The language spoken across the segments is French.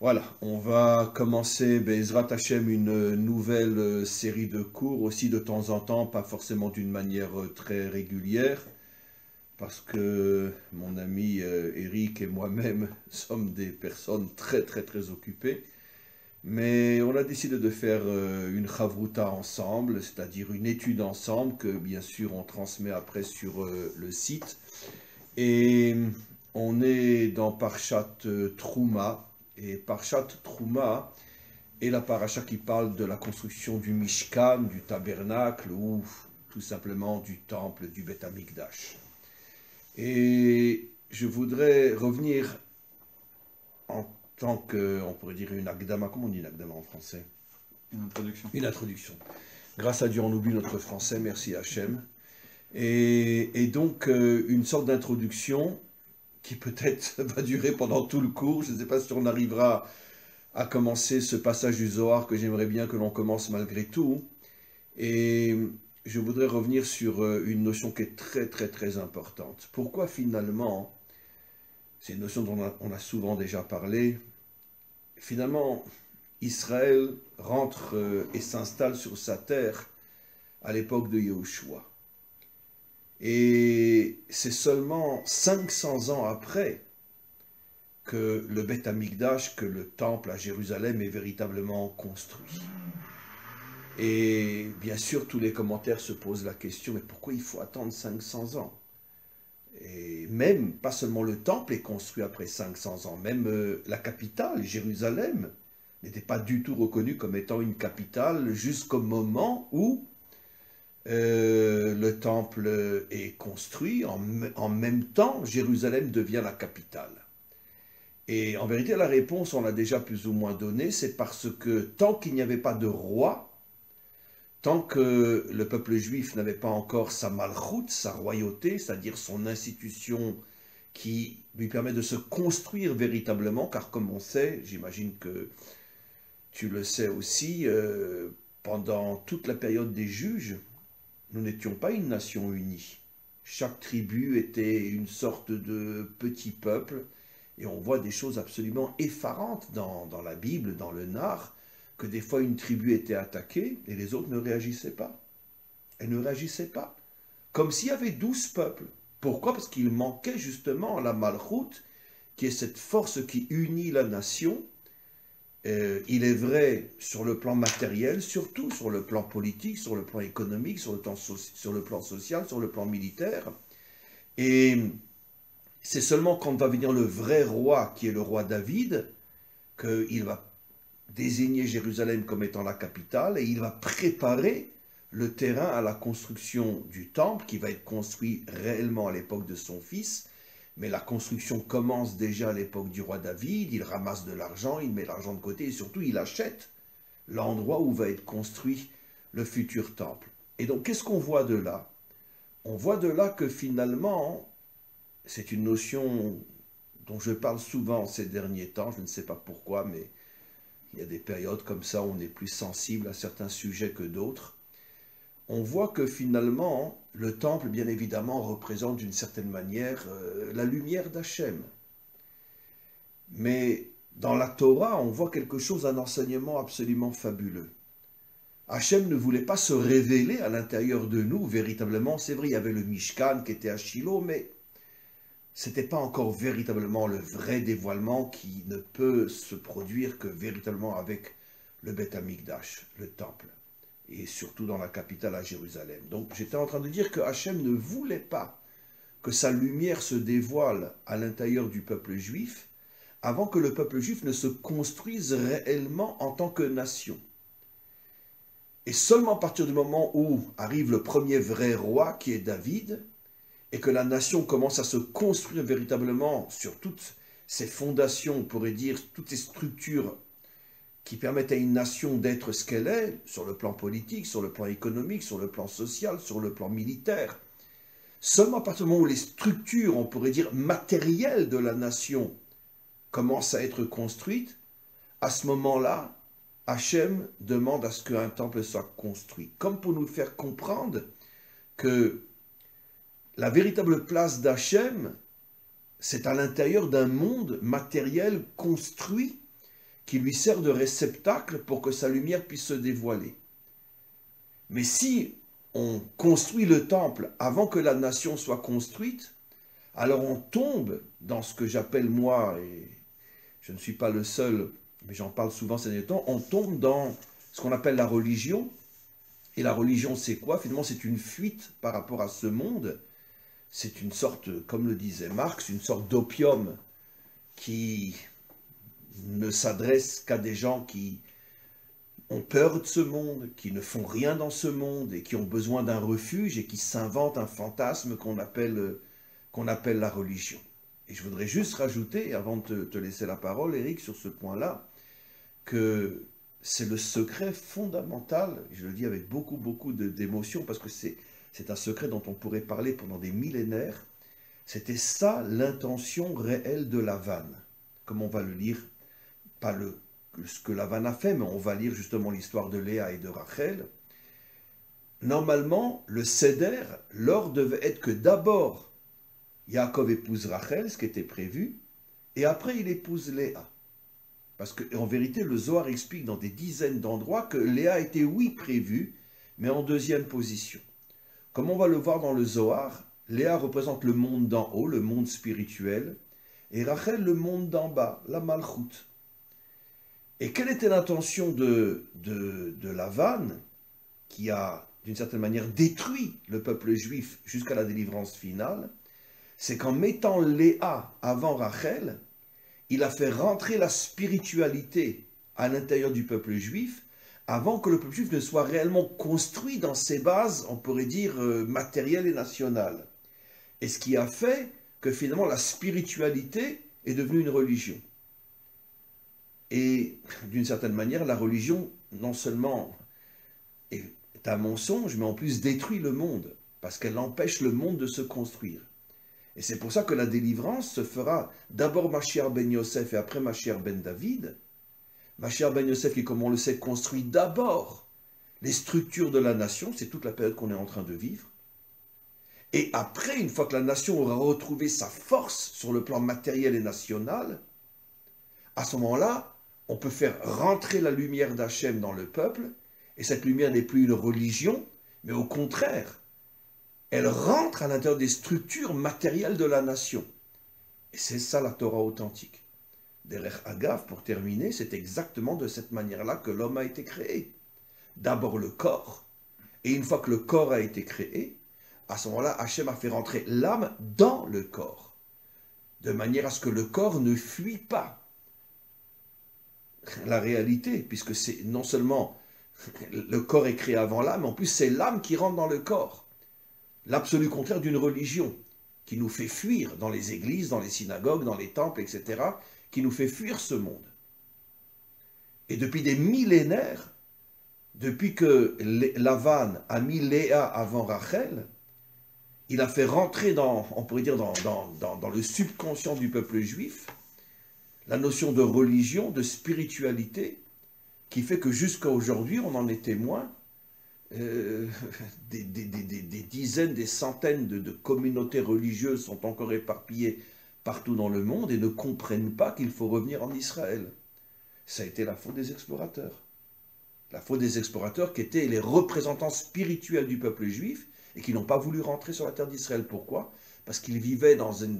Voilà, on va commencer, Bezrat Hashem, une nouvelle série de cours, aussi de temps en temps, pas forcément d'une manière très régulière, parce que mon ami Eric et moi-même sommes des personnes très très très occupées. Mais on a décidé de faire une chavruta ensemble, c'est-à-dire une étude ensemble que bien sûr on transmet après sur le site. Et on est dans Parshat Trouma. Et Parshat Trouma est la paracha qui parle de la construction du Mishkan, du tabernacle ou tout simplement du temple du Beth Amikdash. Et je voudrais revenir en tant que, on pourrait dire une akdama, comment on dit une akdama en français? Une introduction. Une introduction. Grâce à Dieu, on oublie notre français, merci Hachem. Et donc, une sorte d'introduction qui peut-être va durer pendant tout le cours. Je ne sais pas si on arrivera à commencer ce passage du Zohar que j'aimerais bien que l'on commence malgré tout. Et je voudrais revenir sur une notion qui est très très très importante. Pourquoi finalement, c'est une notion dont on a souvent déjà parlé, finalement Israël rentre et s'installe sur sa terre à l'époque de Yahushua. Et c'est seulement 500 ans après que le Beth Amikdash, que le temple à Jérusalem est véritablement construit. Et bien sûr, tous les commentaires se posent la question, mais pourquoi il faut attendre 500 ans? Et même, pas seulement le temple est construit après 500 ans, même la capitale, Jérusalem, n'était pas du tout reconnue comme étant une capitale jusqu'au moment où le temple est construit. En même temps, Jérusalem devient la capitale. Et en vérité, la réponse, on l'a déjà plus ou moins donnée, c'est parce que tant qu'il n'y avait pas de roi, tant que le peuple juif n'avait pas encore sa malchoute, sa royauté, c'est-à-dire son institution qui lui permet de se construire véritablement, car comme on sait, j'imagine que tu le sais aussi, pendant toute la période des juges, nous n'étions pas une nation unie. Chaque tribu était une sorte de petit peuple, et on voit des choses absolument effarantes dans la Bible, dans le Nar, que des fois une tribu était attaquée et les autres ne réagissaient pas. Elles ne réagissaient pas. Comme s'il y avait 12 peuples. Pourquoi? Parce qu'il manquait justement la malchoute, qui est cette force qui unit la nation. Il est vrai sur le plan matériel, surtout sur le plan politique, sur le plan économique, sur le plan social, sur le plan militaire. Et c'est seulement quand va venir le vrai roi, qui est le roi David, qu'il va désigner Jérusalem comme étant la capitale et il va préparer le terrain à la construction du temple qui va être construit réellement à l'époque de son fils. Mais la construction commence déjà à l'époque du roi David, il ramasse de l'argent, il met l'argent de côté et surtout il achète l'endroit où va être construit le futur temple. Et donc qu'est-ce qu'on voit de là? On voit de là que finalement, c'est une notion dont je parle souvent ces derniers temps, je ne sais pas pourquoi, mais il y a des périodes comme ça où on est plus sensible à certains sujets que d'autres. On voit que finalement, le temple, bien évidemment, représente d'une certaine manière la lumière d'Hachem. Mais dans la Torah, on voit quelque chose, un enseignement absolument fabuleux. Hachem ne voulait pas se révéler à l'intérieur de nous, véritablement. C'est vrai, il y avait le Mishkan qui était à Shiloh, mais ce n'était pas encore véritablement le vrai dévoilement qui ne peut se produire que véritablement avec le Beth Amikdash, le temple, et surtout dans la capitale à Jérusalem. Donc j'étais en train de dire que Hachem ne voulait pas que sa lumière se dévoile à l'intérieur du peuple juif avant que le peuple juif ne se construise réellement en tant que nation. Et seulement à partir du moment où arrive le premier vrai roi qui est David, et que la nation commence à se construire véritablement sur toutes ces fondations, on pourrait dire, toutes ces structures qui permettent à une nation d'être ce qu'elle est, sur le plan politique, sur le plan économique, sur le plan social, sur le plan militaire. Seulement à partir du moment où les structures, on pourrait dire, matérielles de la nation commencent à être construites, à ce moment-là, Hachem demande à ce qu'un temple soit construit. Comme pour nous faire comprendre que la véritable place d'Hachem, c'est à l'intérieur d'un monde matériel construit qui lui sert de réceptacle pour que sa lumière puisse se dévoiler. Mais si on construit le temple avant que la nation soit construite, alors on tombe dans ce que j'appelle moi, et je ne suis pas le seul, mais j'en parle souvent ces derniers temps, on tombe dans ce qu'on appelle la religion. Et la religion, c'est quoi? Finalement, c'est une fuite par rapport à ce monde. C'est une sorte, comme le disait Marx, une sorte d'opium qui ne s'adresse qu'à des gens qui ont peur de ce monde, qui ne font rien dans ce monde et qui ont besoin d'un refuge et qui s'inventent un fantasme qu'on appelle la religion. Et je voudrais juste rajouter, avant de te laisser la parole, Eric, sur ce point-là, que c'est le secret fondamental, je le dis avec beaucoup d'émotion, parce que c'est un secret dont on pourrait parler pendant des millénaires. C'était ça l'intention réelle de Lavan, comme on va le lire, pas ce que Lavan a fait, mais on va lire justement l'histoire de Léa et de Rachel. Normalement, le Seder, l'ordre devait être que d'abord, Yaakov épouse Rachel, ce qui était prévu, et après il épouse Léa. Parce qu'en vérité, le Zohar explique dans des dizaines d'endroits que Léa était, oui, prévue, mais en deuxième position. Comme on va le voir dans le Zohar, Léa représente le monde d'en haut, le monde spirituel, et Rachel le monde d'en bas, la Malchut. Et quelle était l'intention de Lavan, qui a d'une certaine manière détruit le peuple juif jusqu'à la délivrance finale? C'est qu'en mettant Léa avant Rachel, il a fait rentrer la spiritualité à l'intérieur du peuple juif avant que le peuple juif ne soit réellement construit dans ses bases, on pourrait dire, matérielles et nationales. Et ce qui a fait que finalement la spiritualité est devenue une religion. Et d'une certaine manière, la religion non seulement est un mensonge, mais en plus détruit le monde, parce qu'elle empêche le monde de se construire. Et c'est pour ça que la délivrance se fera d'abord Mashiach ben Yosef et après Mashiach ben David. Mashiach ben Yosef qui, comme on le sait, construit d'abord les structures de la nation, c'est toute la période qu'on est en train de vivre. Et après, une fois que la nation aura retrouvé sa force sur le plan matériel et national, à ce moment-là, on peut faire rentrer la lumière d'Hachem dans le peuple, et cette lumière n'est plus une religion, mais au contraire, elle rentre à l'intérieur des structures matérielles de la nation. Et c'est ça la Torah authentique. Derech Agav, pour terminer, c'est exactement de cette manière-là que l'homme a été créé. D'abord le corps, et une fois que le corps a été créé, à ce moment-là, Hachem a fait rentrer l'âme dans le corps, de manière à ce que le corps ne fuit pas la réalité, puisque c'est non seulement le corps est créé avant l'âme, mais en plus c'est l'âme qui rentre dans le corps. L'absolu contraire d'une religion qui nous fait fuir dans les églises, dans les synagogues, dans les temples, etc., qui nous fait fuir ce monde. Et depuis des millénaires, depuis que Lavan a mis Léa avant Rachel, il a fait rentrer on pourrait dire dans le subconscient du peuple juif, la notion de religion, de spiritualité, qui fait que jusqu'à aujourd'hui, on en est témoin, des dizaines, des centaines de communautés religieuses sont encore éparpillées partout dans le monde et ne comprennent pas qu'il faut revenir en Israël. Ça a été la faute des explorateurs. La faute des explorateurs qui étaient les représentants spirituels du peuple juif et qui n'ont pas voulu rentrer sur la terre d'Israël. Pourquoi? Parce qu'ils vivaient dans une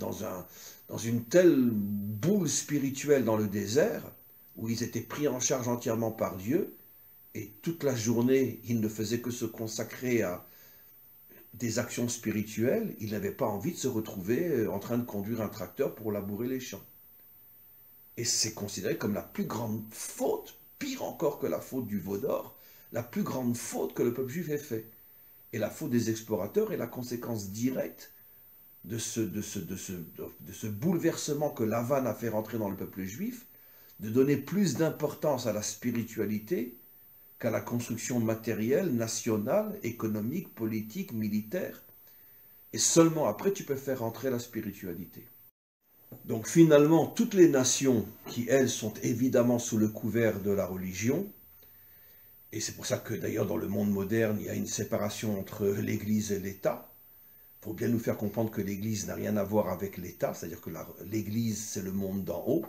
telle boule spirituelle dans le désert où ils étaient pris en charge entièrement par Dieu. Et toute la journée, il ne faisait que se consacrer à des actions spirituelles. Il n'avait pas envie de se retrouver en train de conduire un tracteur pour labourer les champs. Et c'est considéré comme la plus grande faute, pire encore que la faute du veau d'or, la plus grande faute que le peuple juif ait fait. Et la faute des explorateurs est la conséquence directe de ce bouleversement que Lavan a fait rentrer dans le peuple juif, de donner plus d'importance à la spiritualité qu'à la construction matérielle, nationale, économique, politique, militaire. Et seulement après, tu peux faire rentrer la spiritualité. Donc finalement, toutes les nations qui, elles, sont évidemment sous le couvert de la religion, et c'est pour ça que d'ailleurs dans le monde moderne, il y a une séparation entre l'Église et l'État. Il faut bien nous faire comprendre que l'Église n'a rien à voir avec l'État, c'est-à-dire que l'Église, c'est le monde d'en haut,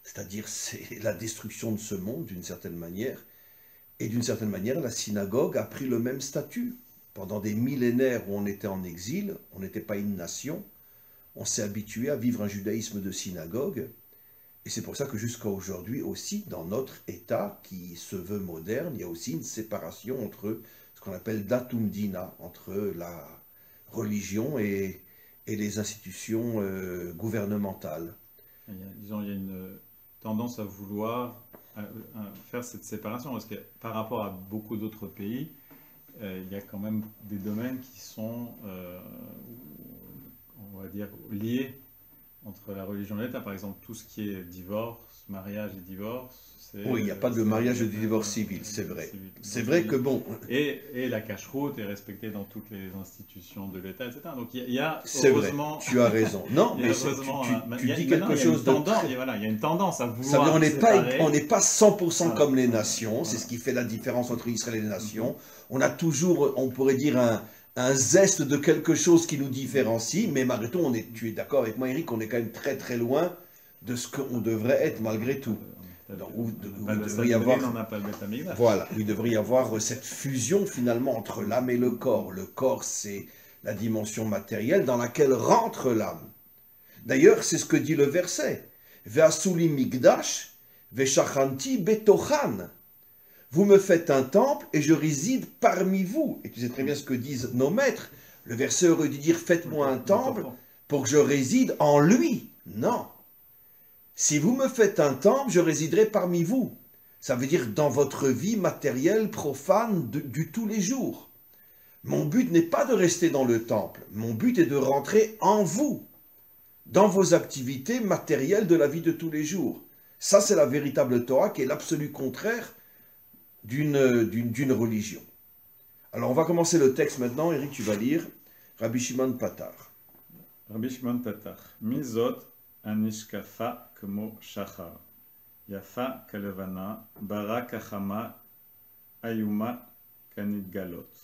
c'est-à-dire c'est la destruction de ce monde d'une certaine manière, et d'une certaine manière la synagogue a pris le même statut. Pendant des millénaires où on était en exil, on n'était pas une nation, on s'est habitué à vivre un judaïsme de synagogue, et c'est pour ça que jusqu'à aujourd'hui aussi, dans notre État qui se veut moderne, il y a aussi une séparation entre ce qu'on appelle datum dina, entre la religion et les institutions gouvernementales. Disons, il y a une tendance à vouloir faire cette séparation, parce que par rapport à beaucoup d'autres pays, il y a quand même des domaines qui sont, on va dire, liés entre la religion et l'État. Par exemple, tout ce qui est divorce, mariage et divorce. Oui, il n'y a pas de mariage et de divorce civil, c'est vrai. C'est vrai que bon... Et la cacheroute est respectée dans toutes les institutions de l'État, etc. Donc il y a c'est heureusement... vrai, tu as raison. Non, mais tu dis quelque chose de... Voilà, il y a une tendance à vouloir on n'est pas 100% voilà. comme les nations, c'est ce qui fait la différence entre Israël et les nations. On a toujours, on pourrait dire, un zeste de quelque chose qui nous différencie, mais malgré tout, tu es d'accord avec moi, Eric, on est quand même très très loin de ce qu'on devrait être malgré tout. Il devrait y avoir, voilà, il devrait y avoir cette fusion finalement entre l'âme et le corps. Le corps, c'est la dimension matérielle dans laquelle rentre l'âme. D'ailleurs, c'est ce que dit le verset. Ve'asuli migdash, ve'shachanti betochan. Vous me faites un temple et je réside parmi vous. Et tu sais très bien ce que disent nos maîtres. Le verset aurait dû dire, faites-moi un temple pour que je réside en lui. Non. Si vous me faites un temple, je résiderai parmi vous. Ça veut dire dans votre vie matérielle, profane, du tous les jours. Mon but n'est pas de rester dans le temple. Mon but est de rentrer en vous, dans vos activités matérielles de la vie de tous les jours. Ça, c'est la véritable Torah qui est l'absolu contraire d'une religion. Alors, on va commencer le texte maintenant. Eric, tu vas lire Rabbi Shimon Patar. Rabbi Shimon Patar. Mizot anishkafa כמו שחר, יפה כלבנה, ברה כחמה, איומה כנתגלות.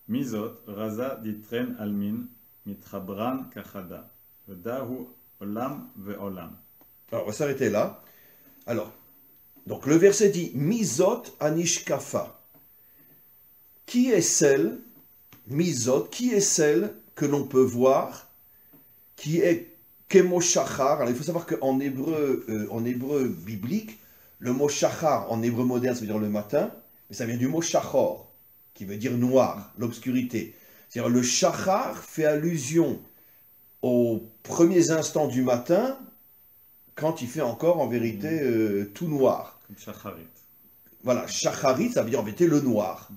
מי זאת? רזה דיטרן אלמין, מתחברן כחדה, ודאו עולם ועולם. Alors, on va s'arrêter là. Alors, donc le verset dit, Mizot anishkafa. Qui est celle, Mizot, qui est celle que l'on peut voir, qui est Kemo shachar. Alors il faut savoir qu'en hébreu biblique, le mot shachar en hébreu moderne, ça veut dire le matin, mais ça vient du mot shachor, qui veut dire noir, l'obscurité. C'est-à-dire le shachar fait allusion aux premiers instants du matin, quand il fait encore en vérité tout noir. Comme shacharit. Voilà, shacharit, ça veut dire en vérité le noir.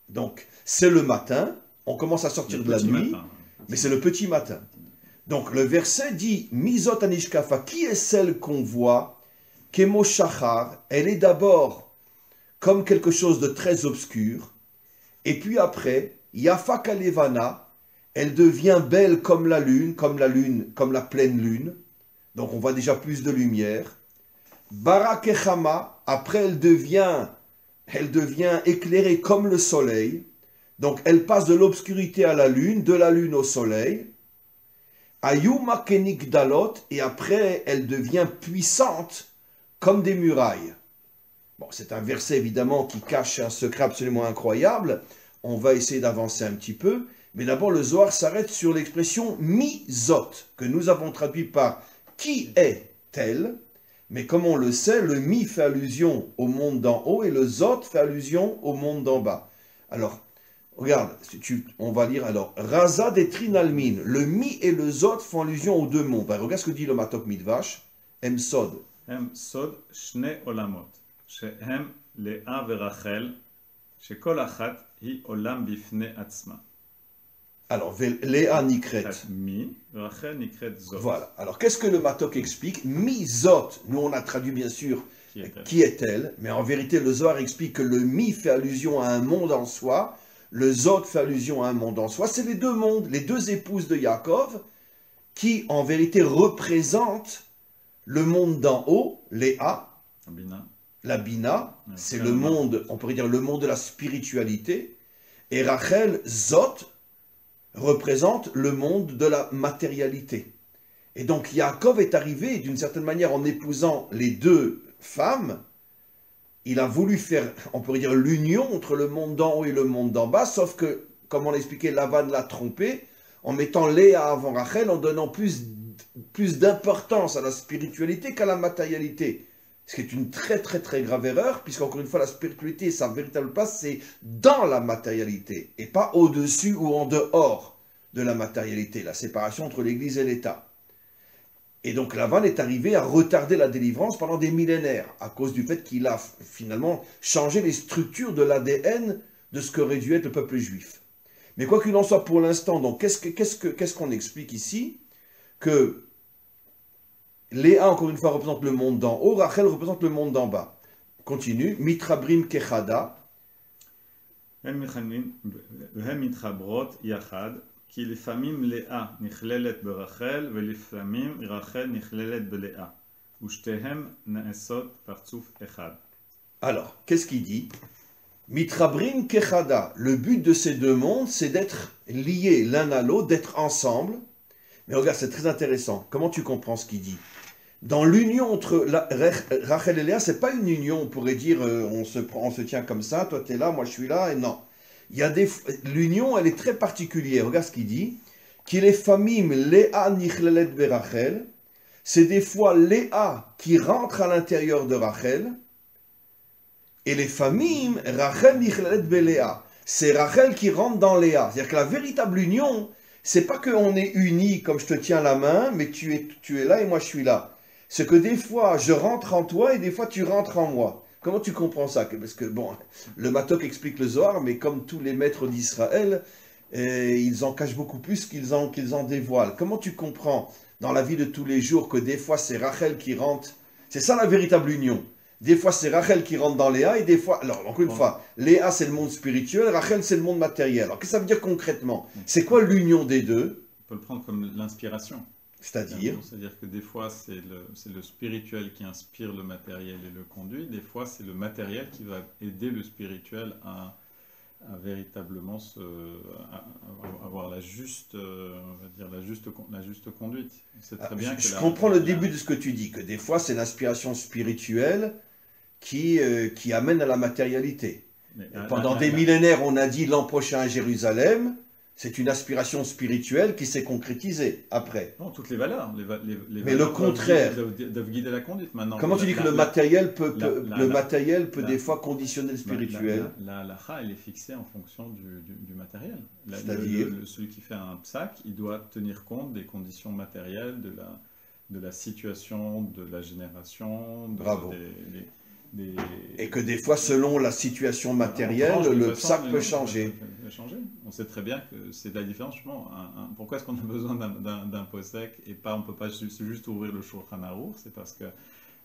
Donc c'est le matin, on commence à sortir de la nuit, mais c'est le petit matin. Donc le verset dit, Mizot anishkafa, qui est celle qu'on voit, Kemo shachar, elle est d'abord comme quelque chose de très obscur, et puis après, Yafa kalevana, elle devient belle comme la lune, comme la pleine lune, donc on voit déjà plus de lumière. Barakechama, après elle devient éclairée comme le soleil, donc elle passe de l'obscurité à la lune, de la lune au soleil. Ayuma kenikdalot, et après elle devient puissante comme des murailles. Bon, c'est un verset évidemment qui cache un secret absolument incroyable. On va essayer d'avancer un petit peu. Mais d'abord, le Zohar s'arrête sur l'expression mizot, que nous avons traduit par qui est-elle. Mais comme on le sait, le mi fait allusion au monde d'en haut et le zot fait allusion au monde d'en bas. Alors, regarde, on va lire alors. Raza des trinalmin. Le mi et le zot font allusion aux deux mondes. Ben, regarde ce que dit le Matok Midvash. Em sod. Em sod shne olamot. Shehem Lea verachel. Shekol achat hi olam bifne atzma. Alors, Léa Nikret. Mi, Rachel Nikret Zot. Voilà. Alors, qu'est-ce que le Matok explique? Mi Zot, nous on a traduit bien sûr qui est-elle, mais en vérité le Zohar explique que le mi fait allusion à un monde en soi, le Zot fait allusion à un monde en soi. C'est les deux mondes, les deux épouses de Yaakov, qui en vérité représentent le monde d'en haut, Léa, la Bina, c'est le monde, on pourrait dire le monde de la spiritualité, et Rachel, Zot, représente le monde de la matérialité. Et donc Yaakov est arrivé, d'une certaine manière, en épousant les deux femmes, il a voulu faire, on pourrait dire, l'union entre le monde d'en haut et le monde d'en bas, sauf que, comme on l'a expliqué, Lavan l'a trompé, en mettant Léa avant Rachel, en donnant plus d'importance à la spiritualité qu'à la matérialité. Ce qui est une très très très grave erreur, puisqu'encore une fois, la spiritualité, sa véritable place, c'est dans la matérialité, et pas au-dessus ou en dehors de la matérialité, la séparation entre l'Église et l'État. Et donc Lavan est arrivé à retarder la délivrance pendant des millénaires, à cause du fait qu'il a finalement changé les structures de l'ADN de ce qu'aurait dû être le peuple juif. Mais quoi qu'il en soit pour l'instant, donc qu'est-ce qu'on explique ici? Que Léa, encore une fois, représente le monde d'en haut, Rachel représente le monde d'en bas. Continue, Mitrabrim Kechada. כי לפעמים לאה נכללת ברחל ולפעמים רחל נכללת בלאה ושתיהם נעשות פרצוף אחד. Alors, qu'est-ce qu'il dit? Mitrabrim Kechada. Le but de ces deux mondes, c'est d'être liés l'un à l'autre, d'être ensemble. Mais regarde, c'est très intéressant. Comment tu comprends ce qu'il dit? Dans l'union entre Rachel et Léa, c'est pas une union, on pourrait dire, on se tient comme ça, toi tu es là, moi je suis là, et non. L'union, elle est très particulière. Regarde ce qu'il dit. Qu'il est famim Léa nichlelet berachel. C'est des fois Léa qui rentre à l'intérieur de Rachel. Et les famim Rachel nichlelet beléa. C'est Rachel qui rentre dans Léa. C'est-à-dire que la véritable union, c'est pas qu'on est unis comme je te tiens la main, mais tu es là et moi je suis là. C'est que des fois je rentre en toi et des fois tu rentres en moi. Comment tu comprends ça? Parce que, bon, le Matok explique le Zohar, mais comme tous les maîtres d'Israël, ils en cachent beaucoup plus qu'ils en dévoilent. Comment tu comprends dans la vie de tous les jours que des fois c'est Rachel qui rentre? C'est ça la véritable union. Des fois c'est Rachel qui rentre dans Léa, et des fois... Alors, encore une fois, Léa c'est le monde spirituel, Rachel c'est le monde matériel. Alors, qu'est-ce que ça veut dire concrètement? C'est quoi l'union des deux? On peut le prendre comme l'inspiration. C'est-à-dire que des fois, c'est le spirituel qui inspire le matériel et le conduit. Des fois, c'est le matériel qui va aider le spirituel à véritablement avoir la juste conduite. C'est très bien je comprends le début de ce que tu dis, que des fois, c'est l'inspiration spirituelle qui amène à la matérialité. Pendant des millénaires, on a dit l'an prochain à Jérusalem. C'est une aspiration spirituelle qui s'est concrétisée après. Non, toutes les valeurs. Mais le contraire. Doivent guider la conduite maintenant. Comment tu dis que le matériel peut des fois conditionner le spirituel? La halakha, elle est fixée en fonction du matériel. C'est-à-dire celui qui fait un psak, il doit tenir compte des conditions matérielles, de la situation, de la génération. Bravo. Et que des fois, selon la situation matérielle, le psak peut changer. On sait très bien que c'est de la différence. Pourquoi est-ce qu'on a besoin d'un posek et pas, on ne peut pas juste ouvrir le Shulchan Aruch? C'est parce que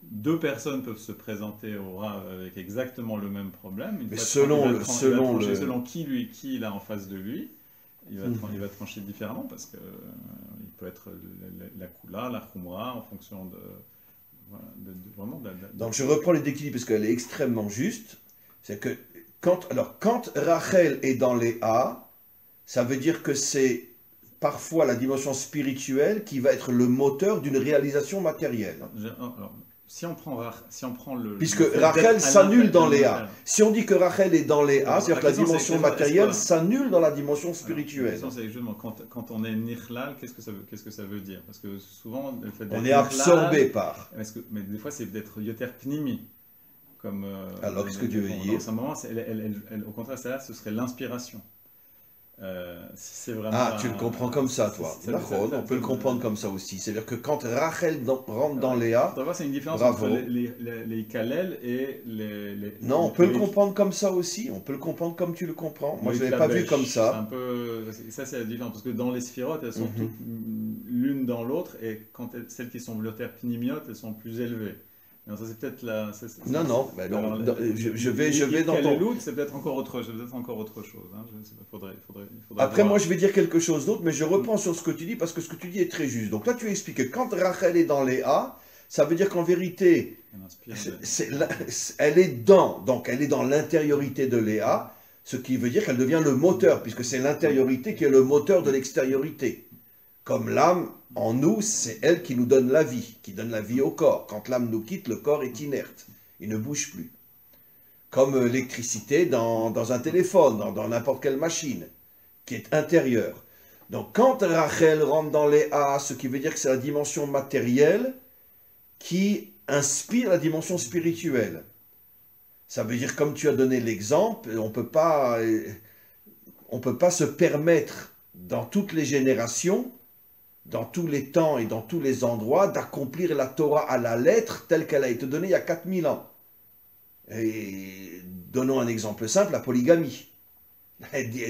deux personnes peuvent se présenter au Rav avec exactement le même problème. Mais selon qui il a en face de lui, il va trancher différemment parce que il peut être la Kula, la Khumra, en fonction de... Donc je reprends les déclins parce qu'elle est extrêmement juste. C'est que quand Rachel est dans les A, ça veut dire que c'est parfois la dimension spirituelle qui va être le moteur d'une réalisation matérielle. Alors, si on prend le... Puisque Rachel s'annule dans les A. Si on dit que Rachel est dans les A, c'est-à-dire que la dimension matérielle s'annule dans la dimension spirituelle. La question, c'est justement, quand on est nichlal, qu'est-ce que ça veut dire? Parce que souvent, le fait on est absorbé par. Mais des fois, c'est d'être yoter pnimi. Alors, qu'est-ce que tu veux dire? Dans un moment, au contraire, celle-là, ce serait l'inspiration. Si c'est vraiment tu le comprends comme ça, toi. D'accord, on peut le comprendre comme ça aussi. C'est-à-dire que quand Rachel rentre dans Léa, c'est une différence entre les Kalel et les... Non, on peut le comprendre comme ça aussi. On peut le comprendre comme tu le comprends. Moi, je ne l'avais pas vu comme ça. Ça, c'est la différence. Parce que dans les sphirotes, elles sont toutes l'une dans l'autre. Et quand celles qui sont bleuter pnimiotes, elles sont plus élevées. Non, ça c'est peut-être la... je vais dans ton... C'est peut-être encore autre chose. Hein. Faudrait Après, voir. Moi, je vais dire quelque chose d'autre, mais je reprends sur ce que tu dis, parce que ce que tu dis est très juste. Donc toi, tu expliques que quand Rachel est dans les A, ça veut dire qu'en vérité, elle est dans l'intériorité de Léa, ce qui veut dire qu'elle devient le moteur, puisque c'est l'intériorité qui est le moteur de l'extériorité. Comme l'âme, en nous, c'est elle qui nous donne la vie, qui donne la vie au corps. Quand l'âme nous quitte, le corps est inerte, il ne bouge plus. Comme l'électricité dans un téléphone, dans n'importe quelle machine, qui est intérieure. Donc quand Rachel rentre dans Léa, ce qui veut dire que c'est la dimension matérielle qui inspire la dimension spirituelle. Ça veut dire, comme tu as donné l'exemple, on peut pas se permettre dans toutes les générations, dans tous les temps et dans tous les endroits, d'accomplir la Torah à la lettre telle qu'elle a été donnée il y a 4000 ans. Et donnons un exemple simple, la polygamie.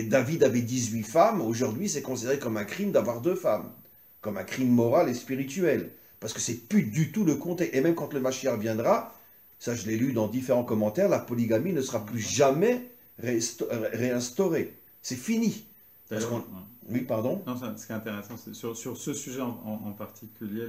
David avait 18 femmes, aujourd'hui c'est considéré comme un crime d'avoir 2 femmes, comme un crime moral et spirituel, parce que c'est plus du tout le contexte. Et même quand le Mashiach viendra, ça je l'ai lu dans différents commentaires, la polygamie ne sera plus jamais réinstaurée. C'est fini. Oui, pardon. Non, ce qui est intéressant, c'est sur ce sujet en particulier,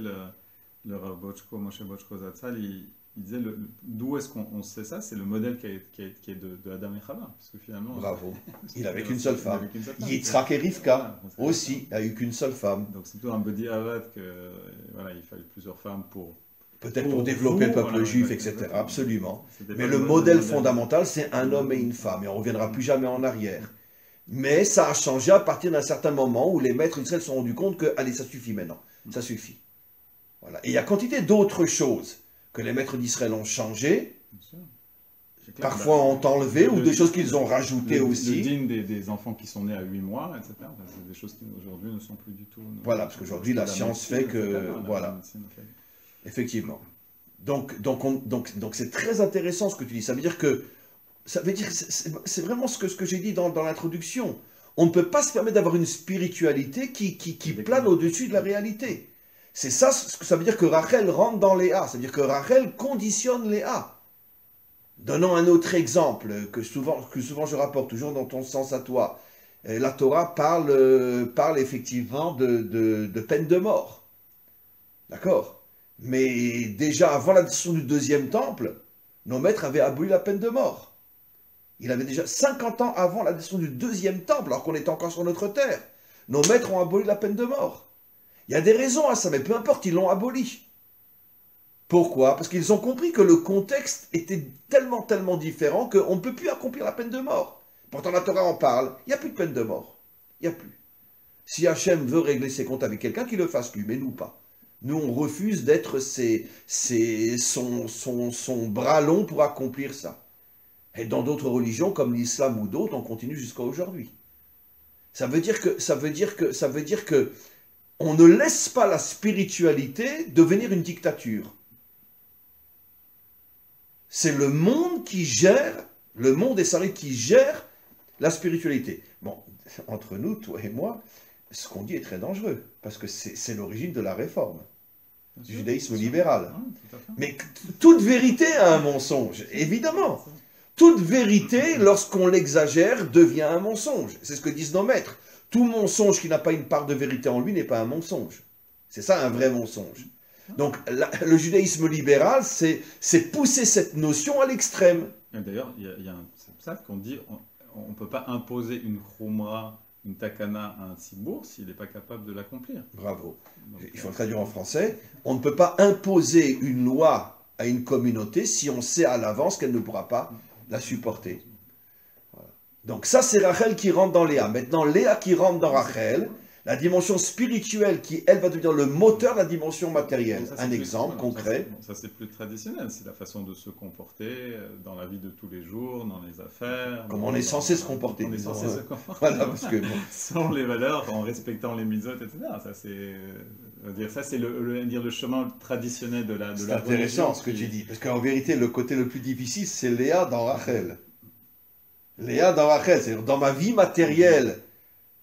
le Rav Bochko, Moshe Bochko Zatzal, il disait d'où est-ce qu'on sait ça? C'est le modèle qui est de Adam et Chava. Parce que finalement, bravo. Il n'avait qu'une seule femme. Yitzhak et Rivka aussi, il n'a eu qu'une seule femme. Donc c'est plutôt un body avad que voilà, il fallait plusieurs femmes pour. Peut-être pour développer le peuple juif, etc. Absolument. Mais le modèle fondamental, c'est un homme et une femme. Et on ne reviendra plus jamais en arrière. Mais ça a changé à partir d'un certain moment où les maîtres d'Israël se sont rendus compte que, allez, ça suffit maintenant. Ça suffit. Voilà. Et il y a quantité d'autres choses que les maîtres d'Israël ont changé. Parfois ont enlevé, ou des choses qu'ils ont rajoutées aussi. Le digne des enfants qui sont nés à 8 mois, etc. C'est des choses qui aujourd'hui ne sont plus du tout. Voilà, parce qu'aujourd'hui la science fait que. Voilà. Effectivement. Donc c'est très intéressant ce que tu dis. Ça veut dire que. C'est vraiment ce que j'ai dit dans l'introduction. On ne peut pas se permettre d'avoir une spiritualité qui plane au-dessus de la réalité. C'est ça ce que ça veut dire que Rachel rentre dans Léa. C'est-à-dire que Rachel conditionne Léa. Donnons un autre exemple que souvent je rapporte, toujours dans ton sens à toi. La Torah parle effectivement de peine de mort. D'accord? Mais déjà avant la destruction du deuxième temple, nos maîtres avaient aboli la peine de mort. Il avait déjà 50 ans avant la destruction du deuxième temple, alors qu'on était encore sur notre terre. Nos maîtres ont aboli la peine de mort. Il y a des raisons à ça, mais peu importe, ils l'ont aboli. Pourquoi? Parce qu'ils ont compris que le contexte était tellement différent qu'on ne peut plus accomplir la peine de mort. Pourtant la Torah en parle, il n'y a plus de peine de mort. Il n'y a plus. Si Hachem veut régler ses comptes avec quelqu'un, qu'il le fasse lui, mais nous pas. Nous, on refuse d'être son bras long pour accomplir ça. Et dans d'autres religions, comme l'islam ou d'autres, on continue jusqu'à aujourd'hui. Ça veut dire que on ne laisse pas la spiritualité devenir une dictature. C'est le monde qui gère, le monde et Sarah qui gère la spiritualité. Bon, entre nous, toi et moi, ce qu'on dit est très dangereux, parce que c'est l'origine de la réforme, du judaïsme libéral. Mais toute vérité a un mensonge, évidemment. Toute vérité, lorsqu'on l'exagère, devient un mensonge. C'est ce que disent nos maîtres. Tout mensonge qui n'a pas une part de vérité en lui n'est pas un mensonge. C'est ça un vrai mensonge. Donc le judaïsme libéral, c'est pousser cette notion à l'extrême. D'ailleurs, c'est pour ça qu'on dit on ne peut pas imposer une chumra, une takana à un tzibour s'il n'est pas capable de l'accomplir. Bravo. Donc, il faut le traduire en français. On ne peut pas imposer une loi à une communauté si on sait à l'avance qu'elle ne pourra pas la supporter. Voilà. Donc ça, c'est Rachel qui rentre dans Léa. Maintenant, Léa qui rentre dans Rachel, la dimension spirituelle qui, elle, va devenir le moteur de la dimension matérielle. Ça, un exemple concret. Ça, c'est plus traditionnel. C'est la façon de se comporter dans la vie de tous les jours, dans les affaires. Comme on est censé se comporter. On est censé se comporter. Voilà, parce que, bon. Selon les valeurs, en respectant les mitzvot, etc. Ça, c'est le chemin traditionnel de la C'est intéressant ce que tu dis. Parce qu'en vérité, le côté le plus difficile, c'est Léa dans Rachel. Léa dans Rachel, c'est-à-dire dans ma vie matérielle.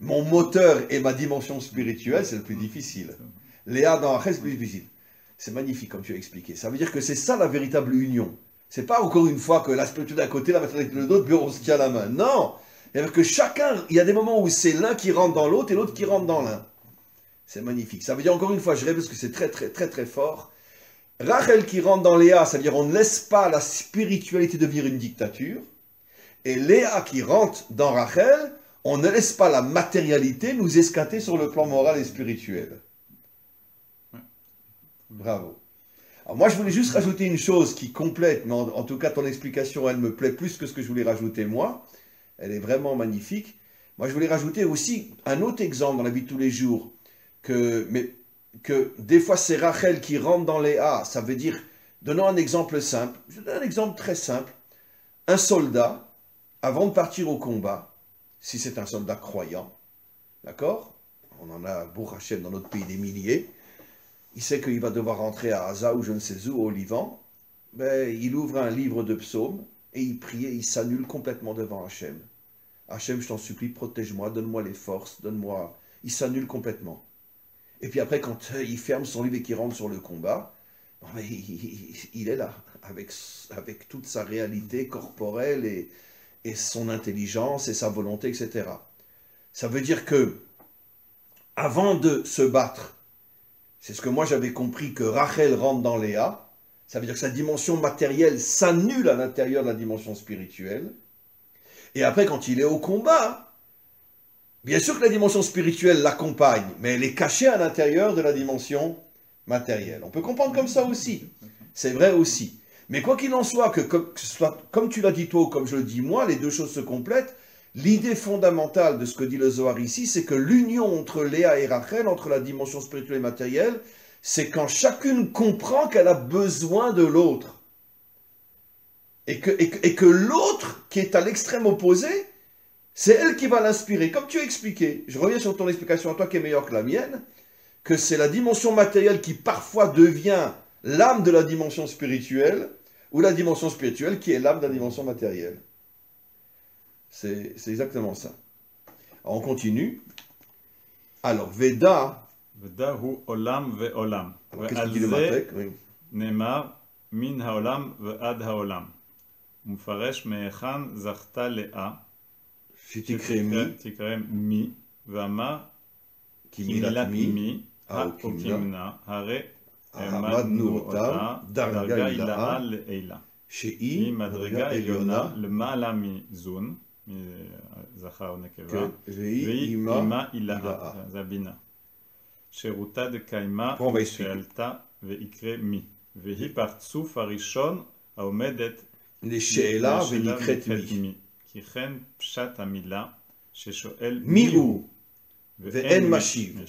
Mon moteur et ma dimension spirituelle, c'est le plus difficile. Léa dans Rachel, c'est le plus difficile. C'est magnifique comme tu as expliqué. Ça veut dire que c'est ça la véritable union. C'est pas encore une fois que la spiritualité d'un côté, la matérialité de l'autre, puis on se tient la main. Non! C'est-à-dire que chacun, il y a des moments où c'est l'un qui rentre dans l'autre et l'autre qui rentre dans l'un. C'est magnifique. Ça veut dire encore une fois, je répète parce que c'est très fort. Rachel qui rentre dans Léa, ça veut dire on ne laisse pas la spiritualité devenir une dictature. Et Léa qui rentre dans Rachel, on ne laisse pas la matérialité nous escater sur le plan moral et spirituel. Bravo. Alors moi, je voulais juste rajouter une chose qui complète, mais en tout cas, ton explication, elle me plaît plus que ce que je voulais rajouter moi. Elle est vraiment magnifique. Moi, je voulais rajouter aussi un autre exemple dans la vie de tous les jours, que des fois, c'est Rachel qui rentre dans Léa. Ça veut dire, donnons un exemple simple. Je donne un exemple très simple. Un soldat, avant de partir au combat, si c'est un soldat croyant, d'accord? On en a, Bourg Hachem, dans notre pays des milliers. Il sait qu'il va devoir rentrer à Gaza ou je ne sais où, au Liban. Ben, il ouvre un livre de psaumes et il prie et il s'annule complètement devant Hachem. Hachem, je t'en supplie, protège-moi, donne-moi les forces, donne-moi... Il s'annule complètement. Et puis après, quand il ferme son livre et qu'il rentre sur le combat, ben, il est là, avec toute sa réalité corporelle et son intelligence et sa volonté, etc. Ça veut dire que, avant de se battre, c'est ce que moi j'avais compris, que Rachel rentre dans Léa. Ça veut dire que sa dimension matérielle s'annule à l'intérieur de la dimension spirituelle. Et après, quand il est au combat, bien sûr que la dimension spirituelle l'accompagne, mais elle est cachée à l'intérieur de la dimension matérielle. On peut comprendre comme ça aussi. C'est vrai aussi. Mais quoi qu'il en soit, que ce soit comme tu l'as dit toi ou comme je le dis moi, les deux choses se complètent. L'idée fondamentale de ce que dit le Zohar ici, c'est que l'union entre Léa et Rachel, entre la dimension spirituelle et matérielle, c'est quand chacune comprend qu'elle a besoin de l'autre. Et que l'autre, qui est à l'extrême opposé, c'est elle qui va l'inspirer. Comme tu as expliqué, je reviens sur ton explication à toi qui est meilleure que la mienne, que c'est la dimension matérielle qui parfois devient l'âme de la dimension spirituelle, ou la dimension spirituelle qui est l'âme de la dimension matérielle. C'est exactement ça. Alors, on continue. Alors, Veda. Veda hu olam ve'olam. Qu'est-ce qu'il dit le Matek? Oui. Nemar min haolam ve'ad haolam. Mufresh me'echan zachta le'a. שתקרא מי, ואמר כי מילת מי, הוקימנה, הרי העמדנו אותה דרגה עילאה לעילה. שהיא מדרגה עליונה למעלה מזון, זכר נקבה, והיא אימה עילאה, זה הבינה. שירותה דקיימה שעלתה ויקרא מי, והיא פרצוף הראשון העומדת לשאלה ונקראת מי. כי כן פשט המילה ששואל מי הוא ואין משיב.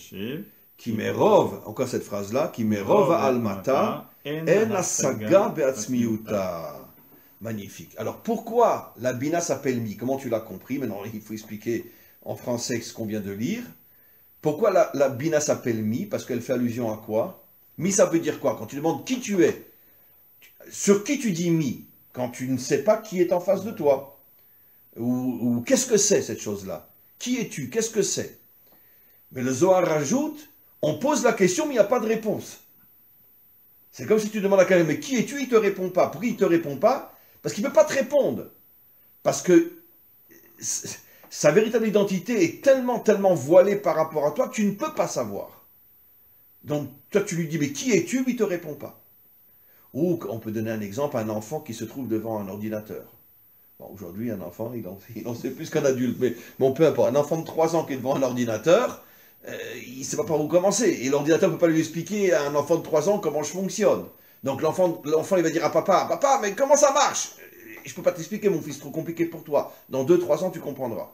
כי מרוב, encore cette phrase-là, כי מרוב העלמתה אין השגה בעצמיותה. Magnifique. Alors pourquoi la Bina s'appelle Mi? Comment tu l'as compris? Maintenant il faut expliquer en français ce qu'on vient de lire. Pourquoi la Bina s'appelle Mi? Parce qu'elle fait allusion à quoi? Mi, ça veut dire quoi? Quand tu demandes qui tu es, sur qui tu dis Mi? Quand tu ne sais pas qui est en face de toi. Ou qu'est-ce que c'est cette chose-là? Qui es-tu? Qu'est-ce que c'est? Mais le Zohar rajoute, on pose la question mais il n'y a pas de réponse. C'est comme si tu demandes à quelqu'un, mais qui es-tu? Il ne te répond pas. Pourquoi il ne te répond pas? Parce qu'il ne peut pas te répondre. Parce que sa véritable identité est tellement, tellement voilée par rapport à toi que tu ne peux pas savoir. Donc toi tu lui dis, mais qui es-tu? Il ne te répond pas. Ou on peut donner un exemple, un enfant qui se trouve devant un ordinateur. Bon, aujourd'hui, un enfant, il en sait plus qu'un adulte, mais bon, peu importe. Un enfant de 3 ans qui est devant un ordinateur, il ne sait pas par où commencer. Et l'ordinateur ne peut pas lui expliquer à un enfant de 3 ans comment je fonctionne. Donc l'enfant, il va dire à papa, papa, mais comment ça marche? Je ne peux pas t'expliquer, mon fils, trop compliqué pour toi. Dans 2-3 ans, tu comprendras.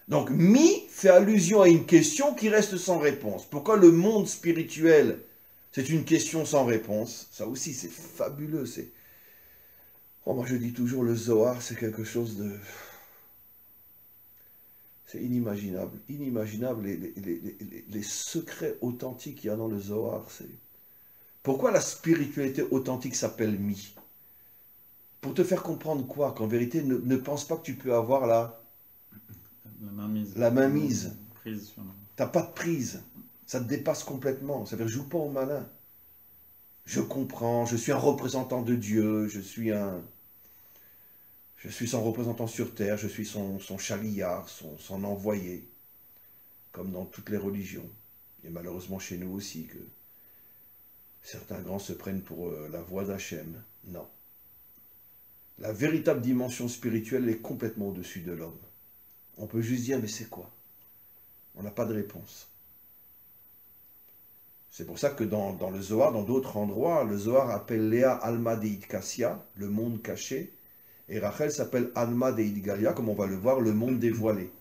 Donc, Mi fait allusion à une question qui reste sans réponse. Pourquoi le monde spirituel, c'est une question sans réponse? Ça aussi, c'est fabuleux, c'est... Oh, moi, je dis toujours, le Zohar, c'est quelque chose de... C'est inimaginable. Inimaginable, les secrets authentiques qu'il y a dans le Zohar. C'est... Pourquoi la spiritualité authentique s'appelle Mi? Pour te faire comprendre quoi? Qu'en vérité, ne pense pas que tu peux avoir la mainmise. La mainmise. Tu n'as pas de prise. Ça te dépasse complètement. Ça veut dire, joue pas au malin. Je comprends, je suis un représentant de Dieu, je suis son représentant sur terre, je suis son chaliard, son envoyé, comme dans toutes les religions. Et malheureusement chez nous aussi, que certains grands se prennent pour la voix d'Hachem. Non. La véritable dimension spirituelle est complètement au-dessus de l'homme. On peut juste dire, mais c'est quoi? On n'a pas de réponse. C'est pour ça que dans le Zohar, dans d'autres endroits, le Zohar appelle Léa Alma Deit Kassia, le monde caché, et Rachel s'appelle Alma Deit Galia, comme on va le voir, le monde dévoilé.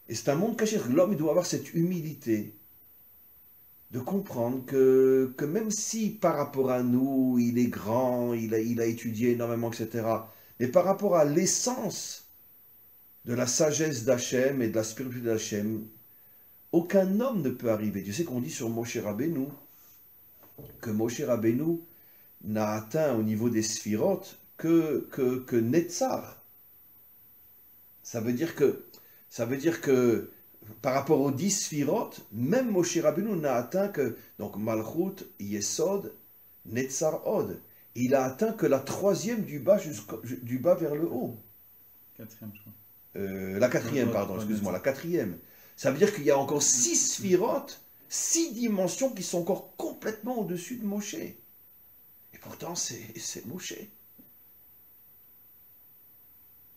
Et c'est un monde caché. L'homme doit avoir cette humilité de comprendre que même si par rapport à nous, il est grand, il a étudié énormément, etc., mais par rapport à l'essence de la sagesse d'Hachem et de la spiritualité d'Hachem, aucun homme ne peut arriver. Tu sais qu'on dit sur Moshe Rabbeinu que Moshe Rabbeinu n'a atteint au niveau des sphirotes que Netzar. Ça veut dire que par rapport aux 10 sphirotes, même Moshe Rabbeinu n'a atteint que, donc Malchut, Yesod, Netzar Od. Il a atteint que la troisième du bas vers le haut. Quatrième, je crois. La quatrième, pardon, excuse-moi, la quatrième. Ça veut dire qu'il y a encore 6 sphirotes, 6 dimensions qui sont encore complètement au-dessus de Moshe. Et pourtant, c'est Moshe.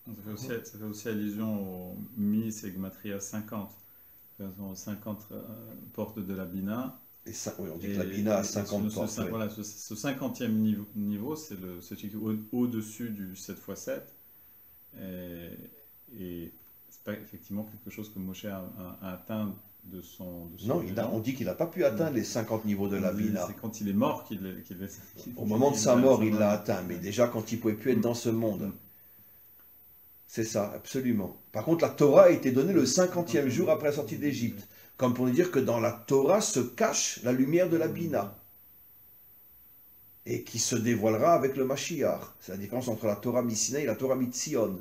Ça fait aussi allusion au Mis et Gematria 50. Ce sont 50 portes de la Bina. Oui, on dit que la Bina a 50 portes. Voilà, ce 50e niveau, c'est celui qui est au-dessus du 7x7. Et c'est pas effectivement quelque chose que Moshe a atteint de son non, on dit qu'il n'a pas pu atteindre les 50 niveaux de la Bina. C'est quand il est mort qu'il au moment de sa mort, il l'a atteint. Mais déjà, quand il ne pouvait plus être dans ce monde. C'est ça, absolument. Par contre, la Torah a été donnée le 50e jour après la sortie d'Égypte. Comme pour nous dire que dans la Torah se cache la lumière de la Bina. Et qui se dévoilera avec le Mashiach. C'est la différence entre la Torah Missinaï et la Torah Mitzion.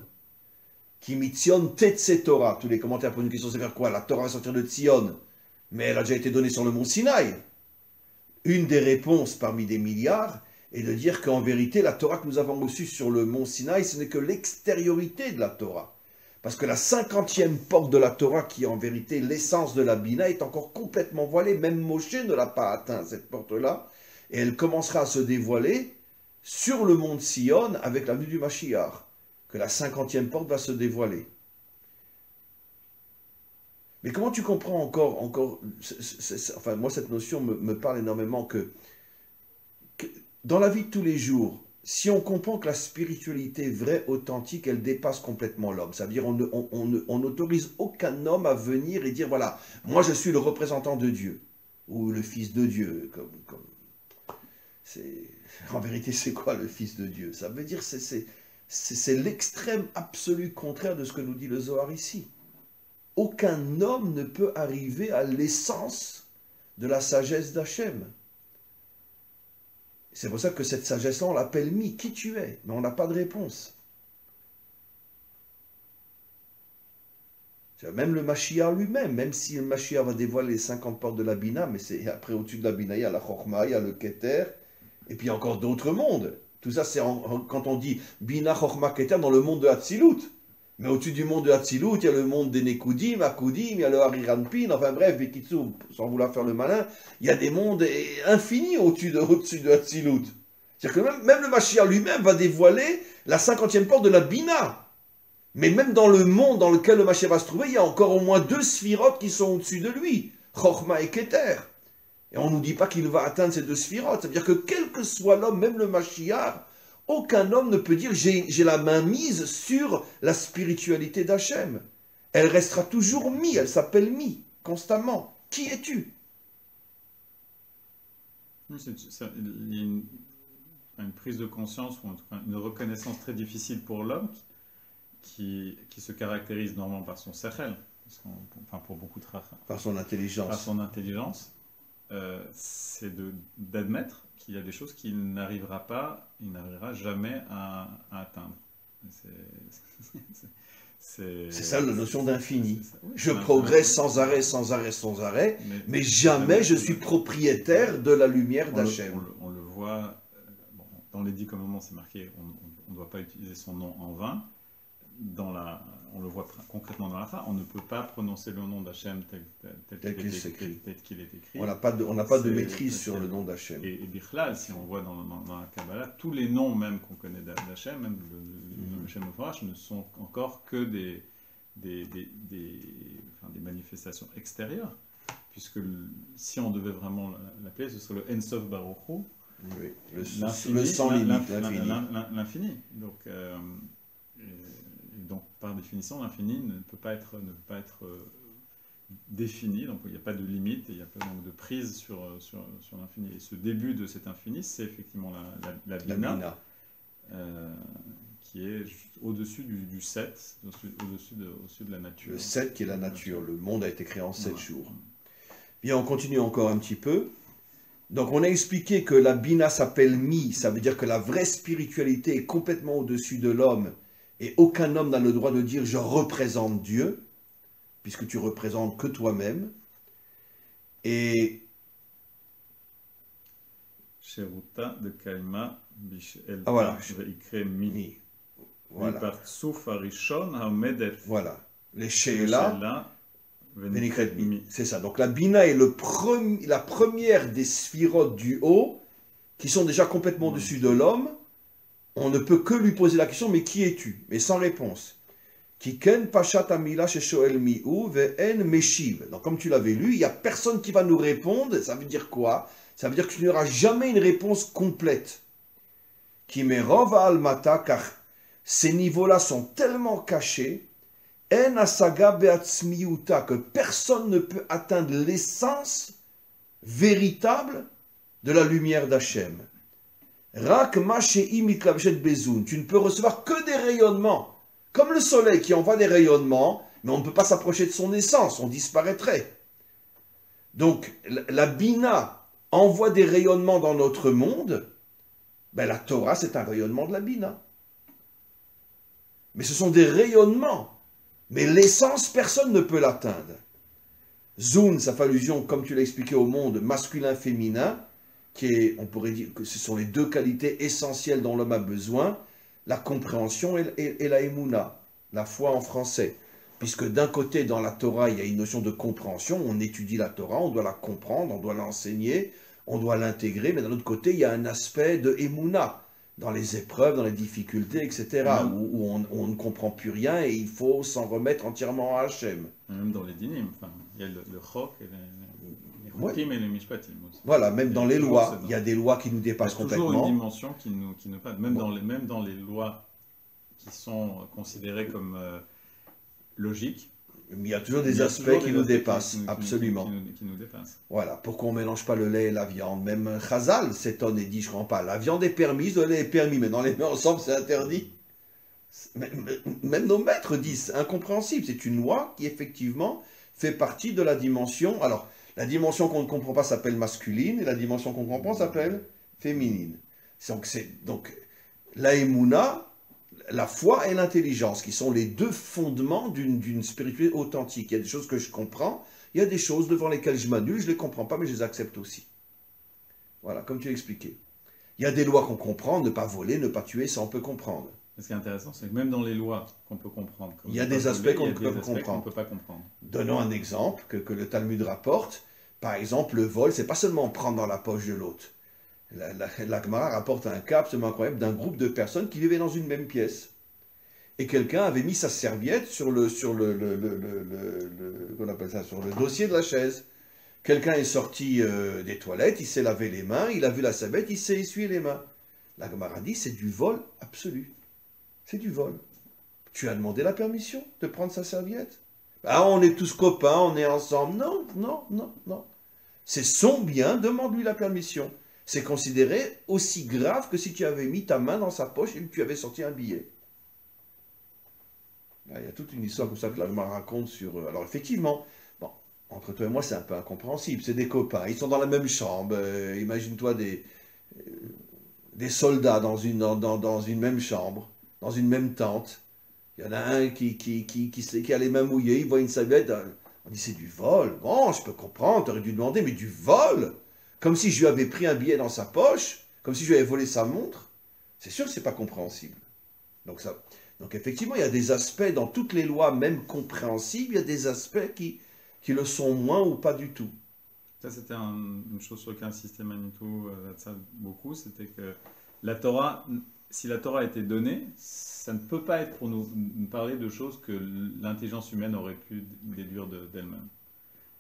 Qui Mitzion Tetse Torah. Tous les commentaires pour une question, c'est faire quoi? La Torah va sortir de Tzion. Mais elle a déjà été donnée sur le mont Sinaï. Une des réponses parmi des milliards est de dire qu'en vérité, la Torah que nous avons reçue sur le mont Sinaï, ce n'est que l'extériorité de la Torah. Parce que la 50e porte de la Torah, qui est en vérité l'essence de la Bina, est encore complètement voilée. Même Moshe ne l'a pas atteint, cette porte-là. Et elle commencera à se dévoiler sur le mont Sion avec la venue du Mashiach. Que la 50e porte va se dévoiler. Mais comment tu comprends encore enfin, moi, cette notion me parle énormément que dans la vie de tous les jours, si on comprend que la spiritualité vraie, authentique, elle dépasse complètement l'homme, ça veut dire on n'autorise aucun homme à venir et dire, voilà, moi je suis le représentant de Dieu, ou le fils de Dieu, en vérité, c'est quoi le fils de Dieu? Ça veut dire, c'est l'extrême absolu contraire de ce que nous dit le Zohar ici. Aucun homme ne peut arriver à l'essence de la sagesse d'Hachem. C'est pour ça que cette sagesse-là, on l'appelle Mi, qui tu es, mais on n'a pas de réponse. Même le Mashiach lui-même, même si le Mashiach va dévoiler les 50 portes de la Bina, mais c'est après au-dessus de la Bina, il y a la Chokhma, il y a le Keter, et puis encore d'autres mondes. Tout ça, c'est quand on dit Bina, Chokhma, Keter, dans le monde de Hatzilut. Mais au-dessus du monde de Hatzilut, il y a le monde des Nekudim, Akudim, il y a le Hariranpin, enfin bref, Bekitsu, sans vouloir faire le malin, il y a des mondes infinis au-dessus de Hatzilut. C'est-à-dire que même le Mashiach lui-même va dévoiler la 50e porte de la Bina. Mais même dans le monde dans lequel le Mashiach va se trouver, il y a encore au moins 2 sphirotes qui sont au-dessus de lui, Chokhma et Keter. Et on ne nous dit pas qu'il va atteindre ces 2 sphirotes. C'est-à-dire que quel que soit l'homme, même le Mashiach, aucun homme ne peut dire j'ai la main mise sur la spiritualité d'Hachem. Elle restera toujours Mi, elle s'appelle Mi, constamment. Qui es-tu? Il y a une prise de conscience, ou en tout cas une reconnaissance très difficile pour l'homme, qui se caractérise normalement par son sechel, enfin pour beaucoup de rachas. Par son intelligence. Par son intelligence, c'est d'admettre qu'il y a des choses qu'il n'arrivera jamais à atteindre. C'est ça la notion d'infini. Oui, je progresse sans arrêt, mais jamais je suis propriétaire de la lumière d'Hachem. On le voit, dans les 10 commandements, c'est marqué, on ne doit pas utiliser son nom en vain. On le voit concrètement dans la Torah, on ne peut pas prononcer le nom d'Hachem tel qu'il est écrit. On n'a pas de maîtrise sur le nom d'Hachem. Et Bichlal, si on voit dans la Kabbalah, tous les noms même qu'on connaît d'Hachem, même le Hachem Mufarash, ne sont encore que des manifestations extérieures, puisque si on devait vraiment l'appeler, ce serait le Ensof Baruch Hu, oui, le sans limite, l'infini. Donc, par définition, l'infini ne peut pas être défini, donc il n'y a pas de limite, il n'y a pas donc de prise sur l'infini. Et ce début de cet infini, c'est effectivement la Bina, qui est au-dessus du 7, au-dessus de la nature. Le 7 qui est la nature, le monde a été créé en 7 jours. Bien, on continue encore un petit peu. Donc on a expliqué que la Bina s'appelle Mi, ça veut dire que la vraie spiritualité est complètement au-dessus de l'homme, et aucun homme n'a le droit de dire « je représente Dieu », puisque tu représentes que toi-même. Et Sheruta de Kaima Bishel voilà. Mi. Voilà. Voilà. Les Sheela, c'est ça. Donc la Bina est la première des sphirotes du haut, qui sont déjà complètement au-dessus de l'homme. On ne peut que lui poser la question, mais qui es-tu? Mais sans réponse. Kiken Pashat Amila Sheshoel Mi'u Ve'en Meshiv. Donc comme tu l'avais lu, il n'y a personne qui va nous répondre. Ça veut dire quoi? Ça veut dire que tu n'auras jamais une réponse complète. Kimerov Almata, car ces niveaux-là sont tellement cachés, En Asaga Beatzmiuta, que personne ne peut atteindre l'essence véritable de la lumière d'Hachem. Rak Mashei Mitlavshet Bezun. Tu ne peux recevoir que des rayonnements. Comme le soleil qui envoie des rayonnements, mais on ne peut pas s'approcher de son essence, on disparaîtrait. Donc, la Bina envoie des rayonnements dans notre monde. Ben, la Torah, c'est un rayonnement de la Bina. Mais ce sont des rayonnements. Mais l'essence, personne ne peut l'atteindre. Zun, ça fait allusion, comme tu l'as expliqué, au monde masculin-féminin, qui est, on pourrait dire que ce sont les deux qualités essentielles dont l'homme a besoin, la compréhension et la émouna, la foi en français. Puisque d'un côté, dans la Torah, il y a une notion de compréhension, on étudie la Torah, on doit la comprendre, on doit l'enseigner, on doit l'intégrer, mais d'un autre côté, il y a un aspect de émouna, dans les épreuves, dans les difficultés, etc., où on ne comprend plus rien et il faut s'en remettre entièrement à Hachem. Même dans les dinim, il y a le chok et les chokim et les mishpatim aussi. Voilà, même dans les lois, il y a des lois qui nous dépassent complètement. Il y a toujours une dimension qui nous passe, même dans les lois qui sont considérées comme logiques. Il y a toujours des aspects qui nous dépassent, absolument. Qui nous dépassent. Voilà, pourquoi on ne mélange pas le lait et la viande? Même Chazal s'étonne et dit, je ne comprends pas, la viande est permise, le lait est permis, mais dans les deux ensemble, c'est interdit. Même nos maîtres disent, c'est incompréhensible, c'est une loi qui, effectivement, fait partie de la dimension. Alors, la dimension qu'on ne comprend pas s'appelle masculine, et la dimension qu'on comprend s'appelle féminine. Donc, la émouna, la foi et l'intelligence, qui sont les deux fondements d'une spiritualité authentique. Il y a des choses que je comprends, il y a des choses devant lesquelles je m'annule, je ne les comprends pas, mais je les accepte aussi. Voilà, comme tu l'as expliqué. Il y a des lois qu'on comprend, ne pas voler, ne pas tuer, ça on peut comprendre. Ce qui est intéressant, c'est que même dans les lois qu'on peut comprendre, il y a des aspects qu'on ne peut pas comprendre. Donnons un exemple que le Talmud rapporte. Par exemple, le vol, c'est pas seulement prendre dans la poche de l'autre. La Gemara rapporte un cas absolument incroyable d'un groupe de personnes qui vivaient dans une même pièce. Et quelqu'un avait mis sa serviette sur le dossier de la chaise. Quelqu'un est sorti des toilettes, il s'est lavé les mains, il a vu la serviette, il s'est essuyé les mains. La Gemara dit, c'est du vol absolu. C'est du vol. Tu as demandé la permission de prendre sa serviette? Ah, on est tous copains, on est ensemble. Non, non, non, non. C'est son bien, demande-lui la permission. C'est considéré aussi grave que si tu avais mis ta main dans sa poche et que tu avais sorti un billet. Là, il y a toute une histoire comme ça que la Gemara raconte sur... Alors effectivement, bon, entre toi et moi, c'est un peu incompréhensible. C'est des copains, ils sont dans la même chambre. Imagine-toi des soldats dans une même chambre, dans une même tente. Il y en a un qui a les mains mouillées, il voit une serviette. On dit c'est du vol. Bon, je peux comprendre, tu aurais dû demander, mais du vol? Comme si je lui avais pris un billet dans sa poche, comme si je lui avais volé sa montre. C'est sûr que ce n'est pas compréhensible. Donc effectivement, il y a des aspects dans toutes les lois, même compréhensibles, il y a des aspects qui le sont moins ou pas du tout. Ça, c'était une chose sur laquelle insistait Manitou ça beaucoup, c'était que la Torah, si la Torah a été donnée, ça ne peut pas être pour nous parler de choses que l'intelligence humaine aurait pu déduire d'elle-même.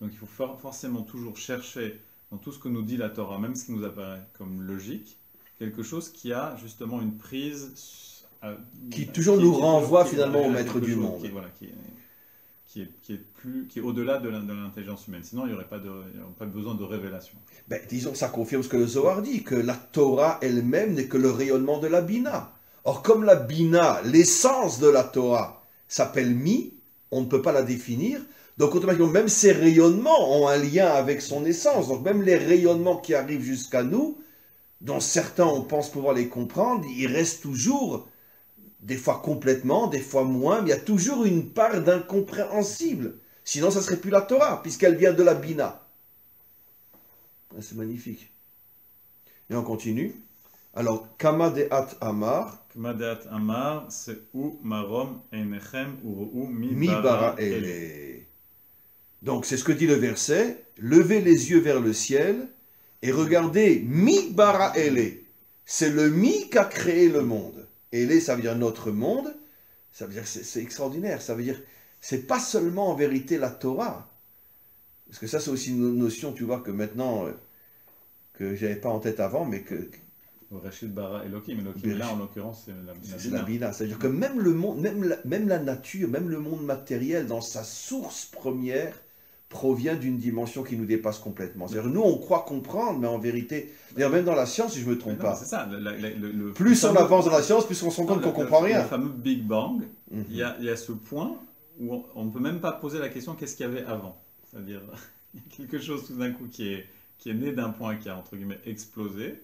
Donc il faut forcément toujours chercher dans tout ce que nous dit la Torah, même ce qui nous apparaît comme logique, quelque chose qui a justement une prise... qui toujours nous renvoie finalement au maître du monde. Qui est au-delà de l'intelligence humaine. Sinon, il n'y aurait pas besoin de révélation. Ben, disons, ça confirme ce que le Zohar dit, que la Torah elle-même n'est que le rayonnement de la Bina. Or, comme la Bina, l'essence de la Torah, s'appelle Mi, on ne peut pas la définir, donc automatiquement, même ces rayonnements ont un lien avec son essence. Donc même les rayonnements qui arrivent jusqu'à nous, dont certains on pense pouvoir les comprendre, ils restent toujours... des fois complètement, des fois moins, mais il y a toujours une part d'incompréhensible. Sinon, ça ne serait plus la Torah, puisqu'elle vient de la Bina. C'est magnifique. Et on continue. Alors, Kama Deat Amar. Kama Deat Amar, c'est ou Marom Einechem ou Mi Bara Ele. Donc, c'est ce que dit le verset. Levez les yeux vers le ciel et regardez Mi Bara Ele. C'est le Mi qui a créé le monde. Ele, ça veut dire notre monde, ça veut dire c'est extraordinaire, ça veut dire c'est pas seulement en vérité la Torah, parce que ça c'est aussi une notion, tu vois, que maintenant, que j'avais pas en tête avant, mais que... Rachid Bara Elohim, Elohim là en l'occurrence c'est la Bina, c'est-à-dire que même le monde, même la nature, même le monde matériel, dans sa source première, provient d'une dimension qui nous dépasse complètement. C'est-à-dire nous, on croit comprendre, mais en vérité, d'ailleurs même dans la science, si je ne me trompe pas, c'est ça, plus on avance dans la science, plus on se rend compte qu'on ne comprend rien. Le fameux Big Bang, il y a ce point où on ne peut même pas poser la question qu'est-ce qu'il y avait avant. C'est-à-dire, il y a quelque chose tout d'un coup qui est né d'un point qui a, entre guillemets, explosé,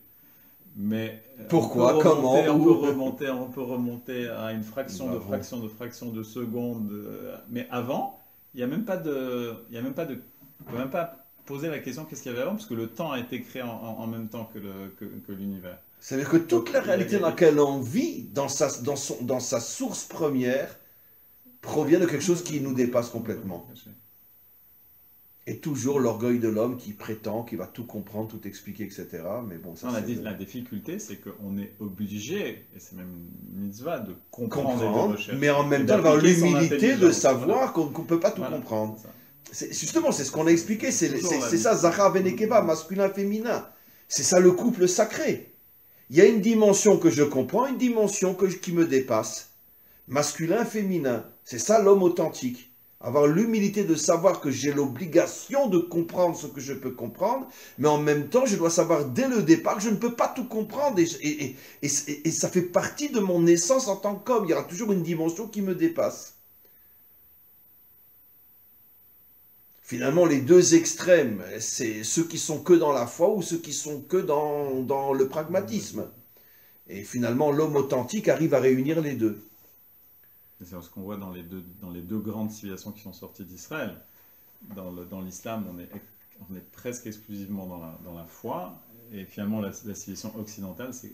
mais pourquoi, comment, on peut remonter à une fraction de seconde, mais avant, il n'y a même pas de... on ne peut même pas poser la question qu'est-ce qu'il y avait avant, parce que le temps a été créé en même temps que l'univers. C'est-à-dire que toute la réalité dans laquelle on vit, dans sa source première, provient de quelque chose qui nous dépasse complètement. Et toujours l'orgueil de l'homme qui prétend qu'il va tout comprendre, tout expliquer, etc. Mais bon, ça, la difficulté, c'est qu'on est obligé, et c'est même une mitzvah, de comprendre mais en même temps avoir l'humilité de savoir qu'on ne peut pas tout comprendre. Justement, c'est ce qu'on a expliqué, c'est ça, Zachar Venekeva, masculin, féminin. C'est ça le couple sacré. Il y a une dimension que je comprends, une dimension qui me dépasse. Masculin, féminin, c'est ça l'homme authentique. Avoir l'humilité de savoir que j'ai l'obligation de comprendre ce que je peux comprendre, mais en même temps, je dois savoir dès le départ que je ne peux pas tout comprendre. Et ça fait partie de mon essence en tant qu'homme. Il y aura toujours une dimension qui me dépasse. Finalement, les deux extrêmes, c'est ceux qui sont que dans la foi ou ceux qui sont que dans le pragmatisme. Et finalement, l'homme authentique arrive à réunir les deux. C'est ce qu'on voit dans les deux grandes civilisations qui sont sorties d'Israël. Dans l'islam, on est presque exclusivement dans la foi, et finalement la civilisation occidentale, c'est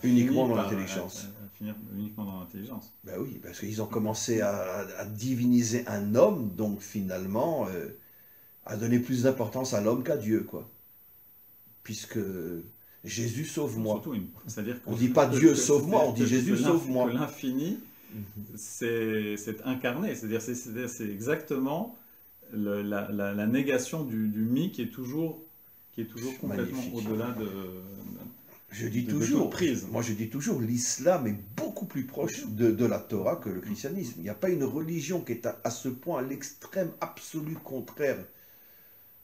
uniquement dans l'intelligence. Finir uniquement dans l'intelligence. Ben oui, parce qu'ils ont commencé à diviniser un homme, donc finalement à donner plus d'importance à l'homme qu'à Dieu, quoi. Puisque Jésus sauve-moi. On ne dit pas Dieu sauve-moi, on dit Jésus sauve-moi. L'infini, c'est incarné, c'est-à-dire c'est exactement la négation du mi qui est toujours complètement au-delà de... Je dis toujours, moi je dis toujours, l'islam est beaucoup plus proche de la Torah que le christianisme. Il n'y a pas une religion qui est à ce point à l'extrême absolu contraire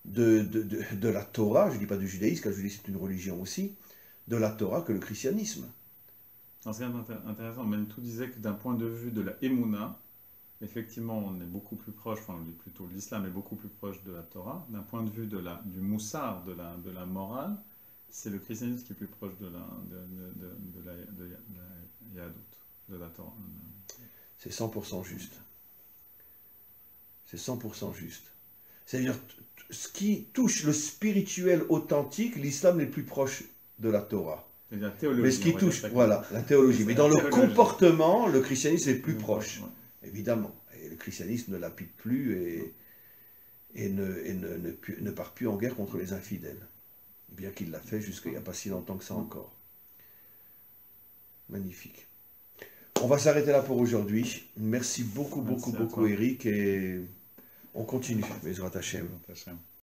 de la Torah, je ne dis pas du judaïsme, car le judaïsme c'est une religion aussi, de la Torah que le christianisme. C'est intéressant, Manitou disait que d'un point de vue de la Emouna, effectivement on est beaucoup plus proche, plutôt l'islam est beaucoup plus proche de la Torah. D'un point de vue du moussar, de la morale, c'est le christianisme qui est plus proche de la Yadout, de la Torah. C'est 100% juste. C'est 100% juste. C'est-à-dire, ce qui touche le spirituel authentique, l'islam est plus proche de la Torah. La théologie, mais ce qui touche, voilà, la théologie. Mais dans le comportement, le christianisme est plus proche, évidemment. Et le christianisme ne l'applique plus et ne part plus en guerre contre les infidèles. Bien qu'il l'a fait jusqu'à il n'y a pas si longtemps que ça encore. Magnifique. On va s'arrêter là pour aujourd'hui. Merci beaucoup, beaucoup, beaucoup, Eric. Et on continue. Bezrat Hashem.